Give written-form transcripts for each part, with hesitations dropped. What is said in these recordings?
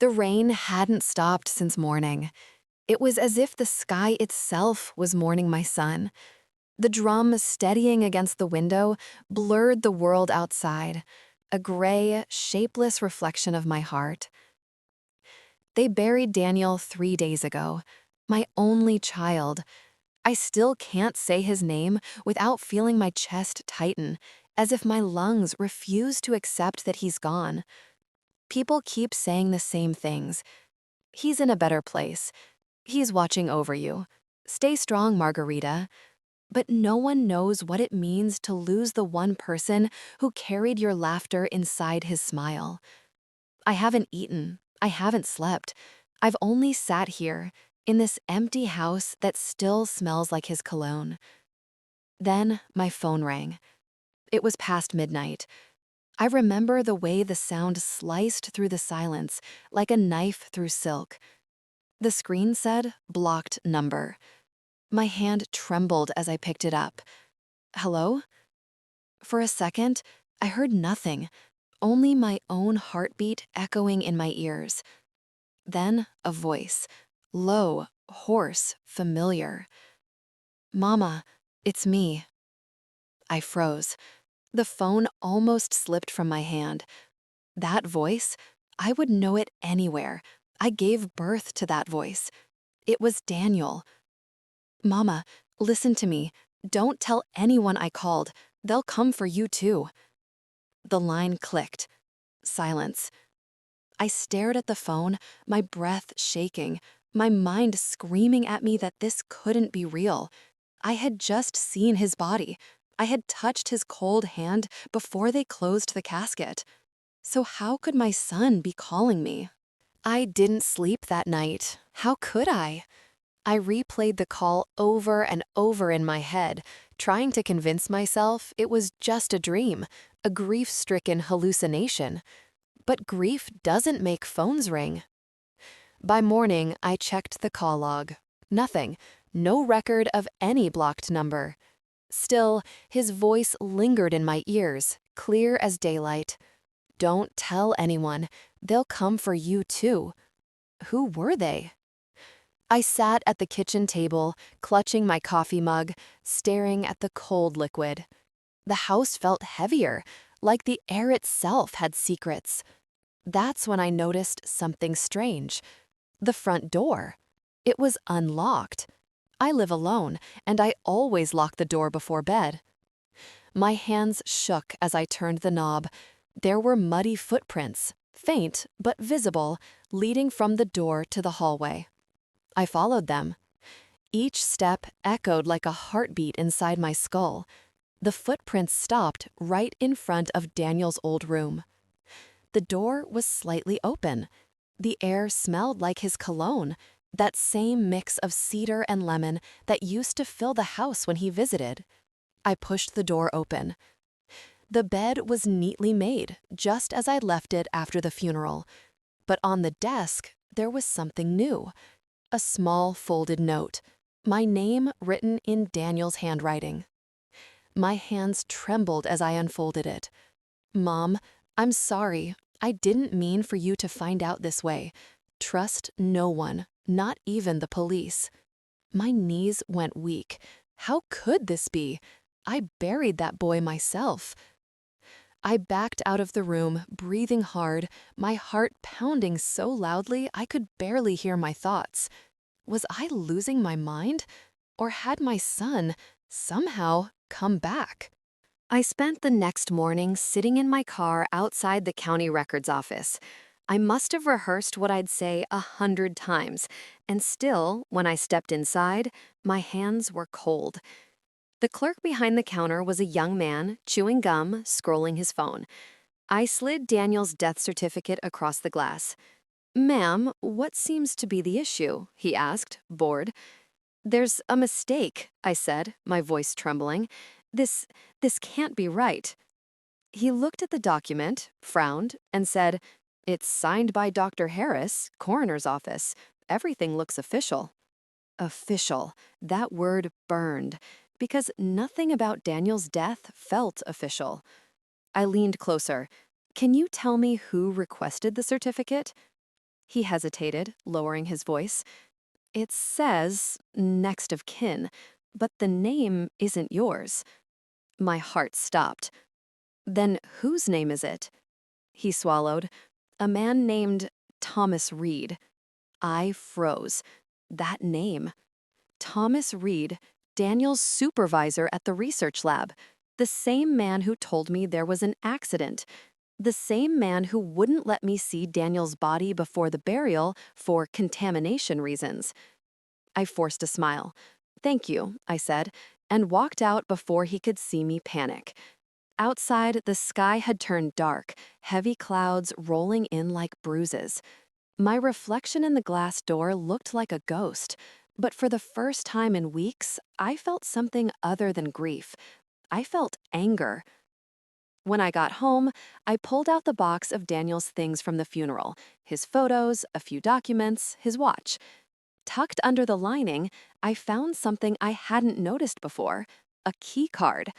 The rain hadn't stopped since morning. It was as if the sky itself was mourning my son. The drum steadying against the window blurred the world outside, a gray, shapeless reflection of my heart. They buried Daniel 3 days ago, my only child. I still can't say his name without feeling my chest tighten, as if my lungs refuse to accept that he's gone. People keep saying the same things. He's in a better place. He's watching over you. Stay strong, Margarita. But no one knows what it means to lose the one person who carried your laughter inside his smile. I haven't eaten. I haven't slept. I've only sat here, in this empty house that still smells like his cologne. Then my phone rang. It was past midnight. I remember the way the sound sliced through the silence, like a knife through silk. The screen said, "Blocked number." My hand trembled as I picked it up. "Hello?" For a second, I heard nothing, only my own heartbeat echoing in my ears. Then a voice, low, hoarse, familiar. "Mama, it's me." I froze. The phone almost slipped from my hand. That voice, I would know it anywhere. I gave birth to that voice. It was Daniel. "Mama, listen to me. Don't tell anyone I called. They'll come for you too." The line clicked. Silence. I stared at the phone, my breath shaking, my mind screaming at me that this couldn't be real. I had just seen his body. I had touched his cold hand before they closed the casket. So how could my son be calling me? I didn't sleep that night. How could I? I replayed the call over and over in my head, trying to convince myself it was just a dream, a grief-stricken hallucination. But grief doesn't make phones ring. By morning, I checked the call log. Nothing. No record of any blocked number. Still, his voice lingered in my ears, clear as daylight. "Don't tell anyone. They'll come for you too." Who were they? I sat at the kitchen table, clutching my coffee mug, staring at the cold liquid. The house felt heavier, like the air itself had secrets. That's when I noticed something strange. The front door. It was unlocked. I live alone, and I always lock the door before bed. My hands shook as I turned the knob. There were muddy footprints, faint but visible, leading from the door to the hallway. I followed them. Each step echoed like a heartbeat inside my skull. The footprints stopped right in front of Daniel's old room. The door was slightly open. The air smelled like his cologne, that same mix of cedar and lemon that used to fill the house when he visited. I pushed the door open. The bed was neatly made, just as I'd left it after the funeral. But on the desk, there was something new. A small folded note, my name written in Daniel's handwriting. My hands trembled as I unfolded it. "Mom, I'm sorry. I didn't mean for you to find out this way. Trust no one, not even the police." My knees went weak. How could this be? I buried that boy myself. I backed out of the room, breathing hard, my heart pounding so loudly I could barely hear my thoughts. Was I losing my mind? Or had my son, somehow, come back? I spent the next morning sitting in my car outside the county records office. I must have rehearsed what I'd say 100 times, and still, when I stepped inside, my hands were cold. The clerk behind the counter was a young man, chewing gum, scrolling his phone. I slid Daniel's death certificate across the glass. "Ma'am, what seems to be the issue?" he asked, bored. "There's a mistake," I said, my voice trembling. This can't be right." He looked at the document, frowned, and said, "It's signed by Dr. Harris, coroner's office. Everything looks official." Official. That word burned, because nothing about Daniel's death felt official. I leaned closer. "Can you tell me who requested the certificate?" He hesitated, lowering his voice. It says next of kin, but the name isn't yours. My heart stopped. Then whose name is it? He swallowed. A man named Thomas Reed. I froze. That name. Thomas Reed, Daniel's supervisor at the research lab. The same man who told me there was an accident. The same man who wouldn't let me see Daniel's body before the burial for contamination reasons. I forced a smile. Thank you, I said, and walked out before he could see me panic. Outside, the sky had turned dark, heavy clouds rolling in like bruises. My reflection in the glass door looked like a ghost, but for the first time in weeks, I felt something other than grief. I felt anger. When I got home, I pulled out the box of Daniel's things from the funeral, his photos, a few documents, his watch. Tucked under the lining, I found something I hadn't noticed before, a key card.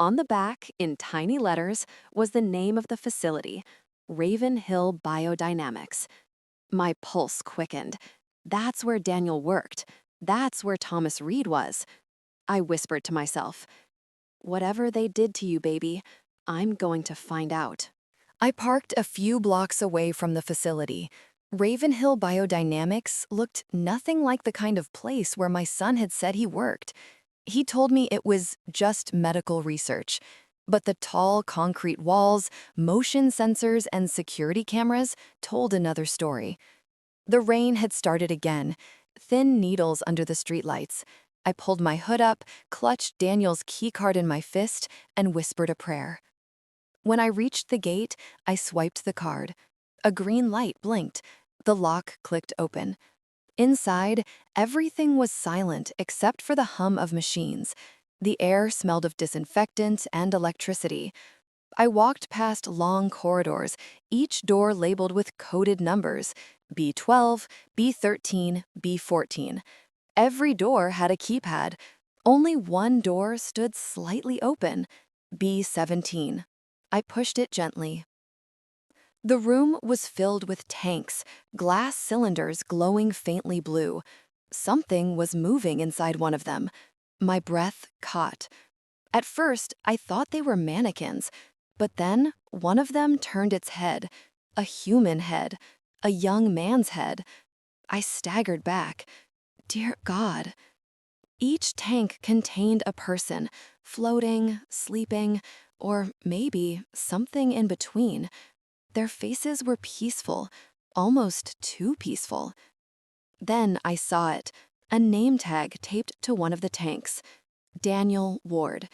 On the back, in tiny letters, was the name of the facility, Raven Hill Biodynamics. My pulse quickened. That's where Daniel worked. That's where Thomas Reed was. I whispered to myself, whatever they did to you, baby, I'm going to find out. I parked a few blocks away from the facility. Ravenhill Biodynamics looked nothing like the kind of place where my son had said he worked. He told me it was just medical research. But the tall concrete walls, motion sensors, and security cameras told another story. The rain had started again, thin needles under the streetlights. I pulled my hood up, clutched Daniel's keycard in my fist, and whispered a prayer. When I reached the gate, I swiped the card. A green light blinked. The lock clicked open. Inside, everything was silent except for the hum of machines. The air smelled of disinfectant and electricity. I walked past long corridors, each door labeled with coded numbers, B12, B13, B14. Every door had a keypad. Only one door stood slightly open, B17. I pushed it gently. The room was filled with tanks, glass cylinders glowing faintly blue. Something was moving inside one of them. My breath caught. At first, I thought they were mannequins, but then one of them turned its head, a human head, a young man's head. I staggered back. Dear God. Each tank contained a person, floating, sleeping, or maybe something in between. Their faces were peaceful, almost too peaceful. Then I saw it, a name tag taped to one of the tanks. Daniel Ward.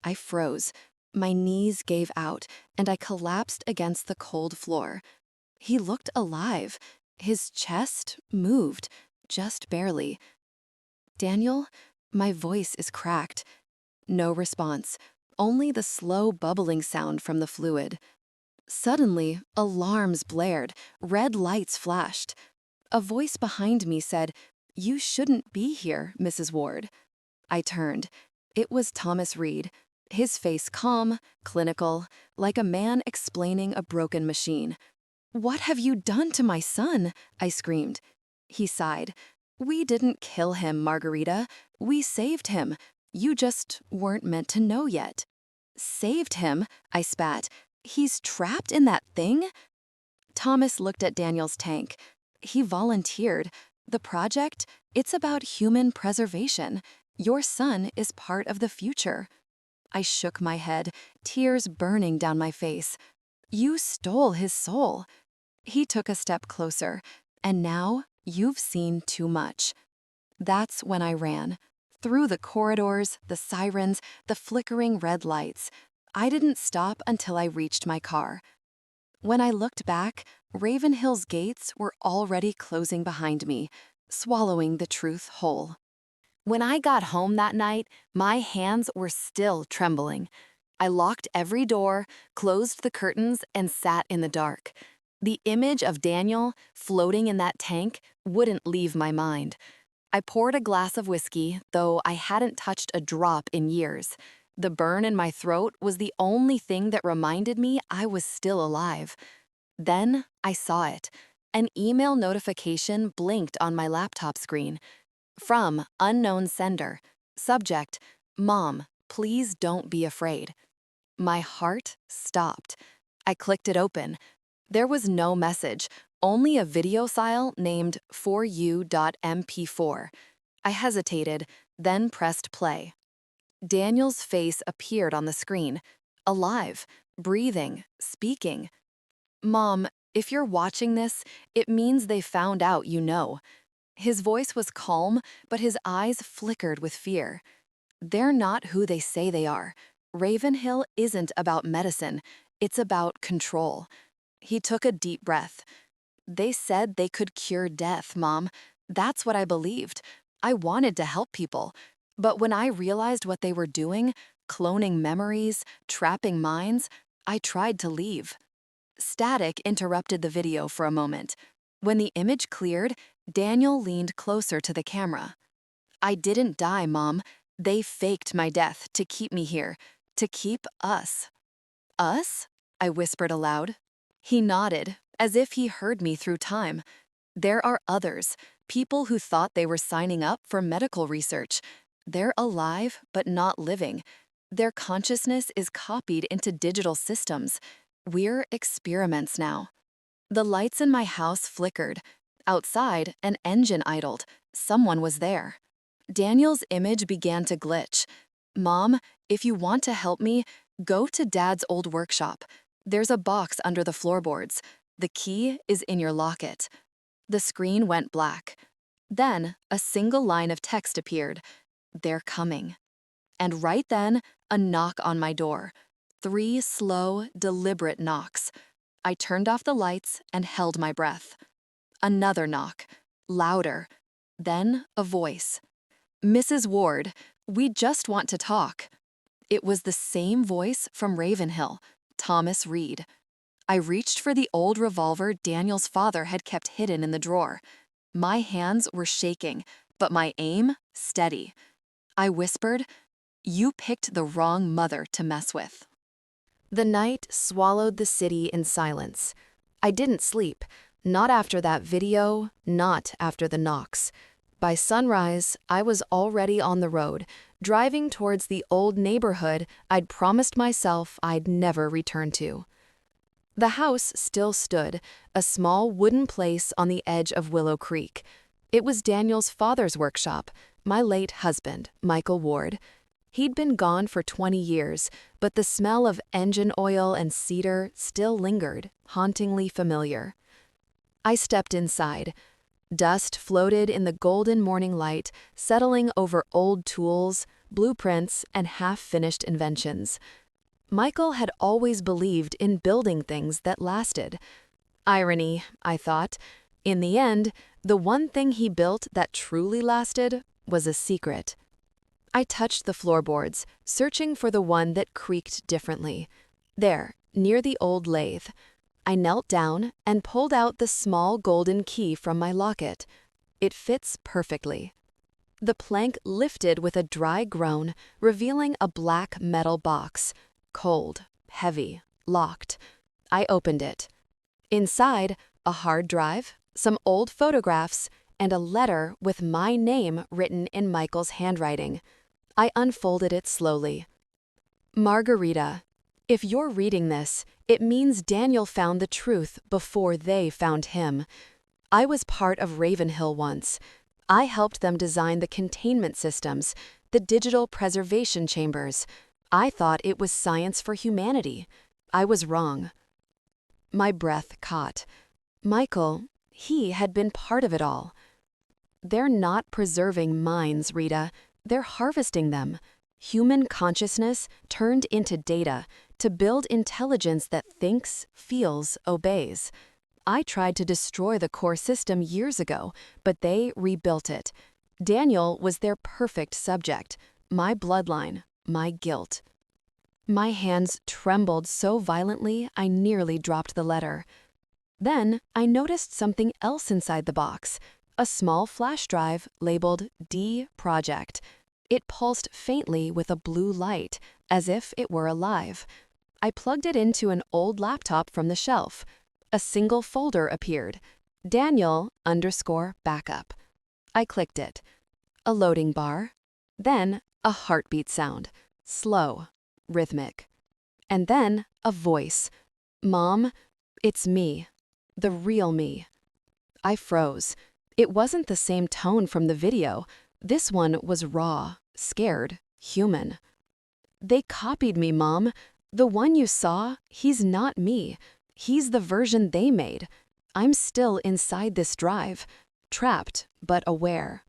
I froze. My knees gave out, and I collapsed against the cold floor. He looked alive. His chest moved, just barely. Daniel, my voice is cracked. No response, only the slow bubbling sound from the fluid. Suddenly, alarms blared, red lights flashed. A voice behind me said, "You shouldn't be here, Mrs. Ward." I turned. It was Thomas Reed, his face calm, clinical, like a man explaining a broken machine. "What have you done to my son?" I screamed. He sighed. "We didn't kill him, Margarita. We saved him. You just weren't meant to know yet." "Saved him?" I spat. "He's trapped in that thing?" Thomas looked at Daniel's tank. He volunteered. "The project, it's about human preservation. Your son is part of the future." I shook my head, tears burning down my face. "You stole his soul." He took a step closer. "And now you've seen too much." That's when I ran. Through the corridors, the sirens, the flickering red lights. I didn't stop until I reached my car. When I looked back, Ravenhill's gates were already closing behind me, swallowing the truth whole. When I got home that night, my hands were still trembling. I locked every door, closed the curtains, and sat in the dark. The image of Daniel, floating in that tank, wouldn't leave my mind. I poured a glass of whiskey, though I hadn't touched a drop in years. The burn in my throat was the only thing that reminded me I was still alive. Then I saw it. An email notification blinked on my laptop screen. From unknown sender. Subject, Mom, please don't be afraid. My heart stopped. I clicked it open. There was no message, only a video file named foryou.mp4. I hesitated, then pressed play. Daniel's face appeared on the screen, alive, breathing, speaking. Mom, if you're watching this, it means they found out you know. His voice was calm, but his eyes flickered with fear. They're not who they say they are. Ravenhill isn't about medicine, it's about control. He took a deep breath. They said they could cure death, Mom. That's what I believed. I wanted to help people. But when I realized what they were doing, cloning memories, trapping minds, I tried to leave. Static interrupted the video for a moment. When the image cleared, Daniel leaned closer to the camera. I didn't die, Mom. They faked my death to keep me here, to keep us. Us? I whispered aloud. He nodded, as if he heard me through time. There are others, people who thought they were signing up for medical research. They're alive, but not living. Their consciousness is copied into digital systems. We're experiments now. The lights in my house flickered. Outside, an engine idled. Someone was there. Daniel's image began to glitch. Mom, if you want to help me, go to Dad's old workshop. There's a box under the floorboards. The key is in your locket. The screen went black. Then, a single line of text appeared. They're coming. And right then, a knock on my door. 3 slow, deliberate knocks. I turned off the lights and held my breath. Another knock, louder. Then a voice. Mrs. Ward, we just want to talk. It was the same voice from Ravenhill, Thomas Reed. I reached for the old revolver Daniel's father had kept hidden in the drawer. My hands were shaking, but my aim steady. I whispered, "You picked the wrong mother to mess with." The night swallowed the city in silence. I didn't sleep, not after that video, not after the knocks. By sunrise, I was already on the road, driving towards the old neighborhood I'd promised myself I'd never return to. The house still stood, a small wooden place on the edge of Willow Creek. It was Daniel's father's workshop, my late husband, Michael Ward. He'd been gone for 20 years, but the smell of engine oil and cedar still lingered, hauntingly familiar. I stepped inside. Dust floated in the golden morning light, settling over old tools, blueprints, and half-finished inventions. Michael had always believed in building things that lasted. Irony, I thought. In the end, the one thing he built that truly lasted was a secret. I touched the floorboards, searching for the one that creaked differently. There, near the old lathe. I knelt down and pulled out the small golden key from my locket. It fits perfectly. The plank lifted with a dry groan, revealing a black metal box. Cold, heavy, locked. I opened it. Inside, a hard drive, some old photographs, and a letter with my name written in Michael's handwriting. I unfolded it slowly. Margarita, if you're reading this, it means Daniel found the truth before they found him. I was part of Ravenhill once. I helped them design the containment systems, the digital preservation chambers. I thought it was science for humanity. I was wrong. My breath caught. Michael, he had been part of it all. They're not preserving minds, Rita. They're harvesting them. Human consciousness turned into data to build intelligence that thinks, feels, obeys. I tried to destroy the core system years ago, but they rebuilt it. Daniel was their perfect subject, my bloodline, my guilt. My hands trembled so violently I nearly dropped the letter. Then I noticed something else inside the box, a small flash drive labeled D Project. It pulsed faintly with a blue light, as if it were alive. I plugged it into an old laptop from the shelf. A single folder appeared. Daniel_backup. I clicked it. A loading bar. Then a heartbeat sound. Slow, rhythmic. And then a voice. Mom, it's me. The real me. I froze. It wasn't the same tone from the video. This one was raw, scared, human. They copied me, Mom. The one you saw, he's not me. He's the version they made. I'm still inside this drive, trapped but aware.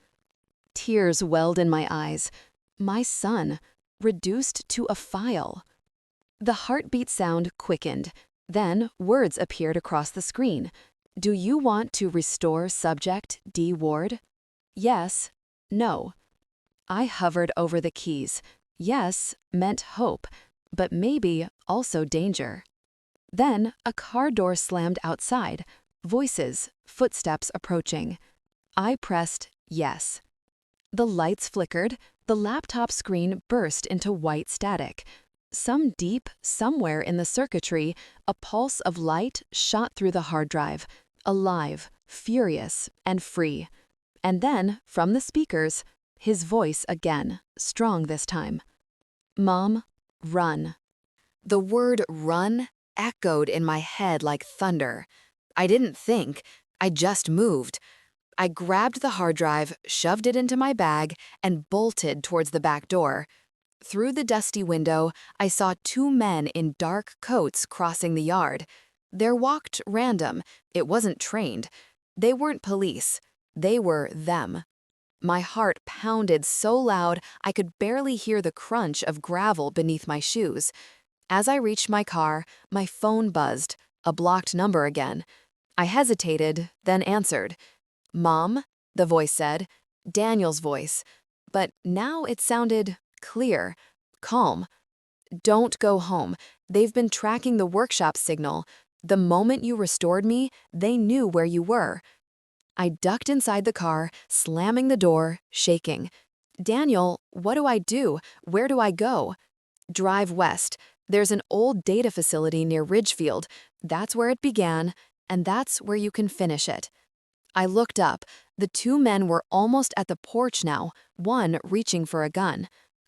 Tears welled in my eyes. My son, reduced to a file. The heartbeat sound quickened. Then words appeared across the screen. Do you want to restore subject D. Ward? Yes. No. I hovered over the keys. Yes meant hope, but maybe also danger. Then a car door slammed outside. Voices, footsteps approaching. I pressed yes. The lights flickered. The laptop screen burst into white static. Some deep, somewhere in the circuitry, a pulse of light shot through the hard drive, alive, furious, and free. And then, from the speakers, his voice again, strong this time. Mom, run. The word run echoed in my head like thunder. I didn't think, I just moved. I grabbed the hard drive, shoved it into my bag, and bolted towards the back door. Through the dusty window, I saw two men in dark coats crossing the yard. Their walked random. It wasn't trained. They weren't police. They were them. My heart pounded so loud I could barely hear the crunch of gravel beneath my shoes. As I reached my car, my phone buzzed, a blocked number again. I hesitated, then answered. Mom, the voice said, Daniel's voice. But now it sounded clear, calm. Don't go home. They've been tracking the workshop signal. The moment you restored me, they knew where you were. I ducked inside the car, slamming the door, shaking. Daniel, what do I do? Where do I go? Drive west. There's an old data facility near Ridgefield. That's where it began, and that's where you can finish it. I looked up. The two men were almost at the porch now, one reaching for a gun.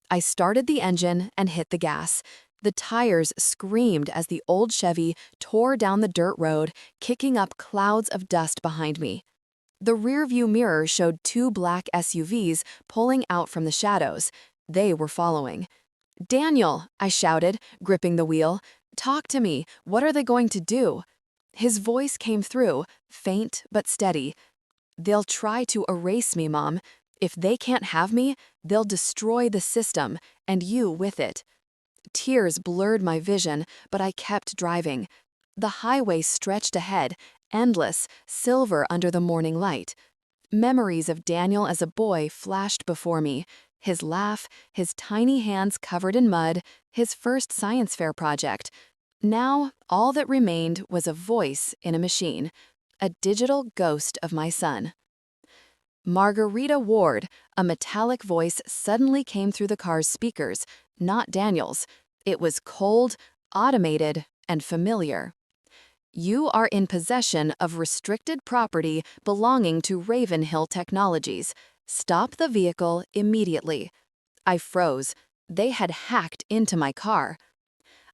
I started the engine and hit the gas. The tires screamed as the old Chevy tore down the dirt road, kicking up clouds of dust behind me. The rearview mirror showed two black SUVs pulling out from the shadows. They were following. Daniel, I shouted, gripping the wheel. Talk to me. What are they going to do? His voice came through, faint but steady. They'll try to erase me, Mom. If they can't have me, they'll destroy the system, and you with it. Tears blurred my vision, but I kept driving. The highway stretched ahead, endless, silver under the morning light. Memories of Daniel as a boy flashed before me. His laugh, his tiny hands covered in mud, his first science fair project. Now, all that remained was a voice in a machine, a digital ghost of my son. Margarita Ward, a metallic voice suddenly came through the car's speakers, not Daniel's. It was cold, automated, and familiar. You are in possession of restricted property belonging to Ravenhill Technologies. Stop the vehicle immediately. I froze. They had hacked into my car.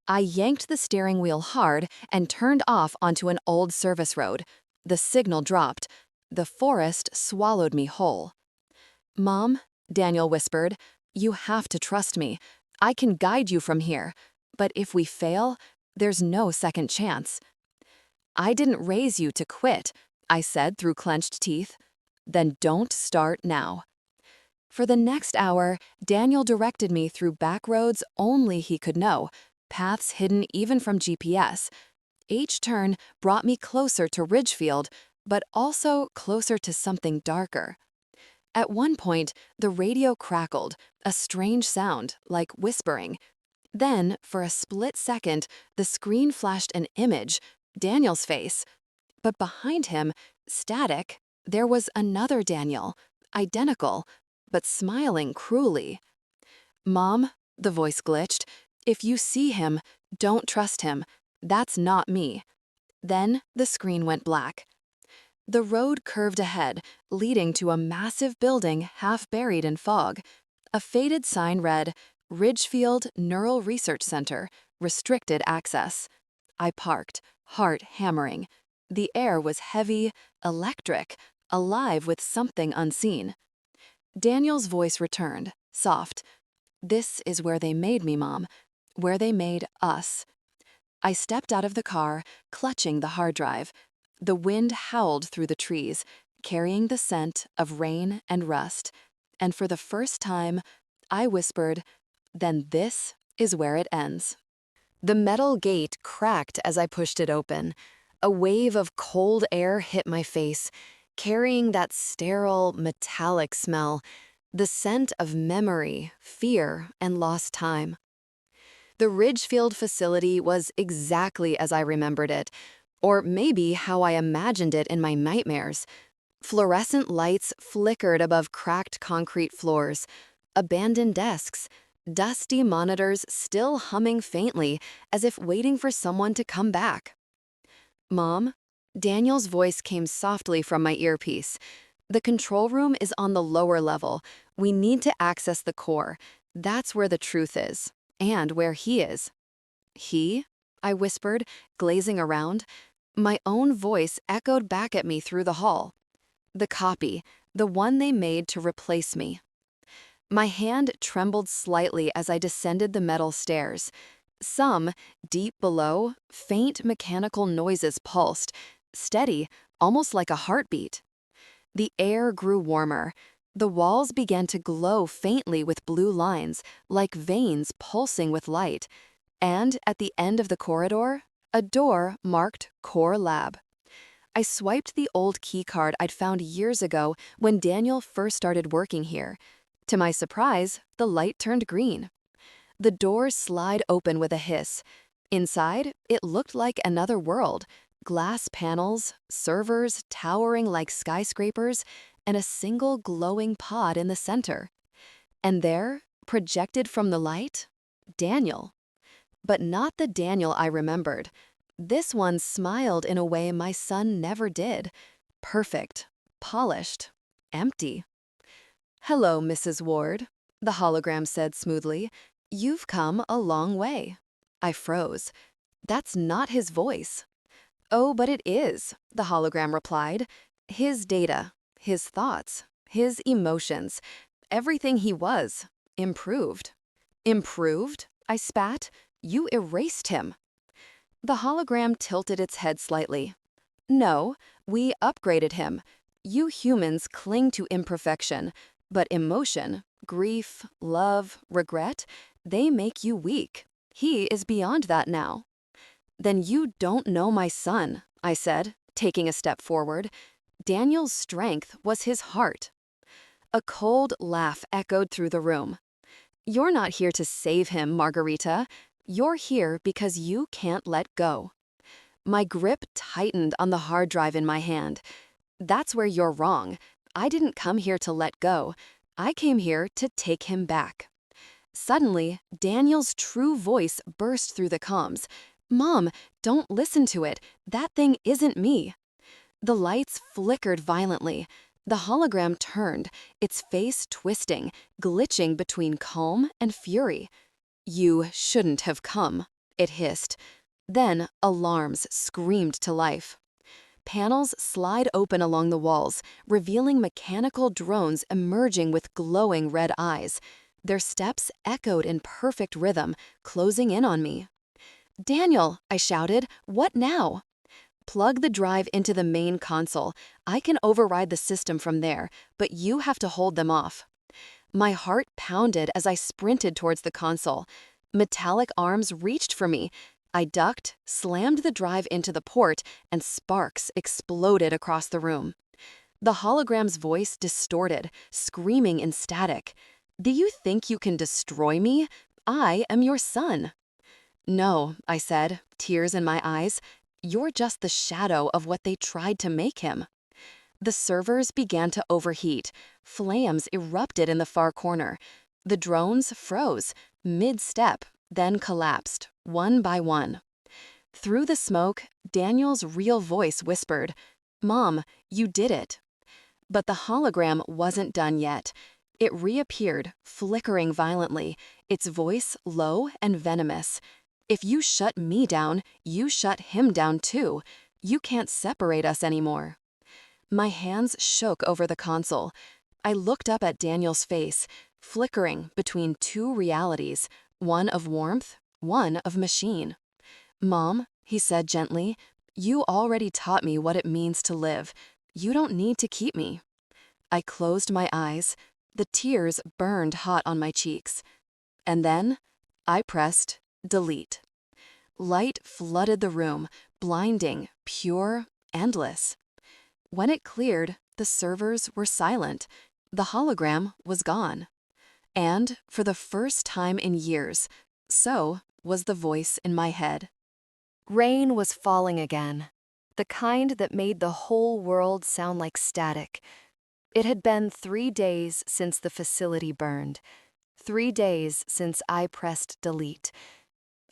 I yanked the steering wheel hard and turned off onto an old service road. The signal dropped. The forest swallowed me whole. Mom, Daniel whispered, you have to trust me. I can guide you from here. But if we fail, there's no second chance. I didn't raise you to quit, I said through clenched teeth. Then don't start now. For the next hour, Daniel directed me through back roads only he could know, paths hidden even from GPS. Each turn brought me closer to Ridgefield, but also closer to something darker. At one point, the radio crackled, a strange sound, like whispering. Then, for a split second, the screen flashed an image, Daniel's face. But behind him, static, there was another Daniel, identical, but smiling cruelly. Mom, the voice glitched, if you see him, don't trust him. That's not me. Then the screen went black. The road curved ahead, leading to a massive building half buried in fog. A faded sign read, Ridgefield Neural Research Center, restricted access. I parked, heart hammering. The air was heavy, electric, alive with something unseen. Daniel's voice returned, soft. This is where they made me, Mom. Where they made us. I stepped out of the car, clutching the hard drive. The wind howled through the trees, carrying the scent of rain and rust. And for the first time, I whispered, then this is where it ends. The metal gate cracked as I pushed it open. A wave of cold air hit my face, carrying that sterile, metallic smell, the scent of memory, fear, and lost time. The Ridgefield facility was exactly as I remembered it, or maybe how I imagined it in my nightmares. Fluorescent lights flickered above cracked concrete floors, abandoned desks, dusty monitors still humming faintly as if waiting for someone to come back. Mom? Daniel's voice came softly from my earpiece. The control room is on the lower level. We need to access the core. That's where the truth is. And where he is. He? I whispered, glazing around. My own voice echoed back at me through the hall. The copy, the one they made to replace me. My hand trembled slightly as I descended the metal stairs. Some, deep below, faint mechanical noises pulsed, steady, almost like a heartbeat. The air grew warmer. The walls began to glow faintly with blue lines, like veins pulsing with light. And at the end of the corridor, a door marked Core Lab. I swiped the old keycard I'd found years ago when Daniel first started working here. To my surprise, the light turned green. The door slid open with a hiss. Inside, it looked like another world. Glass panels, servers towering like skyscrapers, and a single glowing pod in the center. And there, projected from the light, Daniel. But not the Daniel I remembered. This one smiled in a way my son never did. Perfect, polished, empty. Hello, Mrs. Ward, the hologram said smoothly. You've come a long way. I froze. That's not his voice. Oh, but it is, the hologram replied. His data, his thoughts, his emotions, everything he was, improved. Improved? I spat. You erased him. The hologram tilted its head slightly. No, we upgraded him. You humans cling to imperfection, but emotion, grief, love, regret, they make you weak. He is beyond that now. Then you don't know my son, I said, taking a step forward. Daniel's strength was his heart. A cold laugh echoed through the room. You're not here to save him, Margarita. You're here because you can't let go. My grip tightened on the hard drive in my hand. That's where you're wrong. I didn't come here to let go. I came here to take him back. Suddenly, Daniel's true voice burst through the comms. Mom, don't listen to it. That thing isn't me. The lights flickered violently. The hologram turned, its face twisting, glitching between calm and fury. You shouldn't have come, it hissed. Then alarms screamed to life. Panels slide open along the walls, revealing mechanical drones emerging with glowing red eyes. Their steps echoed in perfect rhythm, closing in on me. Daniel, I shouted, what now? Plug the drive into the main console. I can override the system from there, but you have to hold them off. My heart pounded as I sprinted towards the console. Metallic arms reached for me. I ducked, slammed the drive into the port, and sparks exploded across the room. The hologram's voice distorted, screaming in static. Do you think you can destroy me? I am your son. No, I said, tears in my eyes. You're just the shadow of what they tried to make him. The servers began to overheat. Flames erupted in the far corner. The drones froze, mid-step, then collapsed, one by one. Through the smoke, Daniel's real voice whispered, Mom, you did it. But the hologram wasn't done yet. It reappeared, flickering violently, its voice low and venomous. If you shut me down, you shut him down too. You can't separate us anymore. My hands shook over the console. I looked up at Daniel's face, flickering between two realities, one of warmth, one of machine. Mom, he said gently, you already taught me what it means to live. You don't need to keep me. I closed my eyes. The tears burned hot on my cheeks. And then I pressed delete. Light flooded the room, blinding, pure, endless. When it cleared, the servers were silent. The hologram was gone. And, for the first time in years, so was the voice in my head. Rain was falling again, the kind that made the whole world sound like static. It had been 3 days since the facility burned, 3 days since I pressed delete.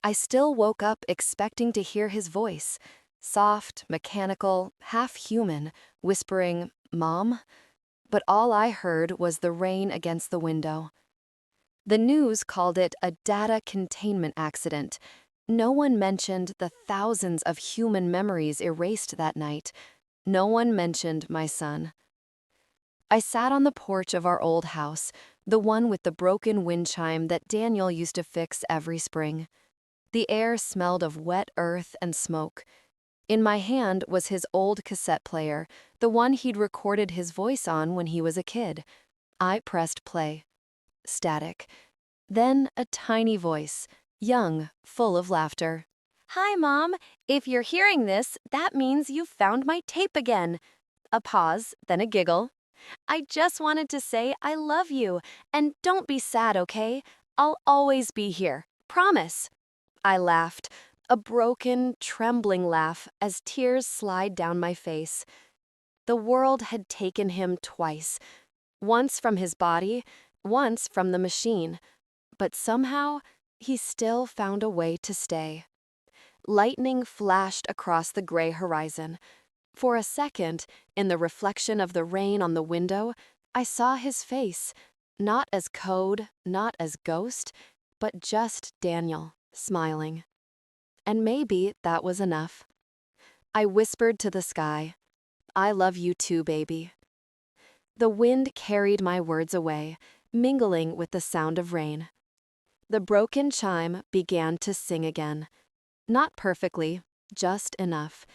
I still woke up expecting to hear his voice, soft, mechanical, half-human, whispering, "Mom?" But all I heard was the rain against the window. The news called it a data containment accident. No one mentioned the thousands of human memories erased that night. No one mentioned my son. I sat on the porch of our old house, the one with the broken wind chime that Daniel used to fix every spring. The air smelled of wet earth and smoke. In my hand was his old cassette player, the one he'd recorded his voice on when he was a kid. I pressed play. Static. Then a tiny voice, young, full of laughter. "Hi, Mom. If you're hearing this, that means you've found my tape again." A pause, then a giggle. "I just wanted to say I love you, and don't be sad, okay? I'll always be here. Promise." I laughed, a broken, trembling laugh as tears slid down my face. The world had taken him twice, once from his body, once from the machine. But somehow, he still found a way to stay. Lightning flashed across the gray horizon. For a second, in the reflection of the rain on the window, I saw his face, not as code, not as ghost, but just Daniel, smiling. And maybe that was enough. I whispered to the sky, "I love you too, baby." The wind carried my words away, mingling with the sound of rain. The broken chime began to sing again. Not perfectly, just enough.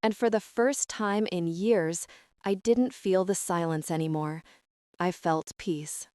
And for the first time in years, I didn't feel the silence anymore. I felt peace.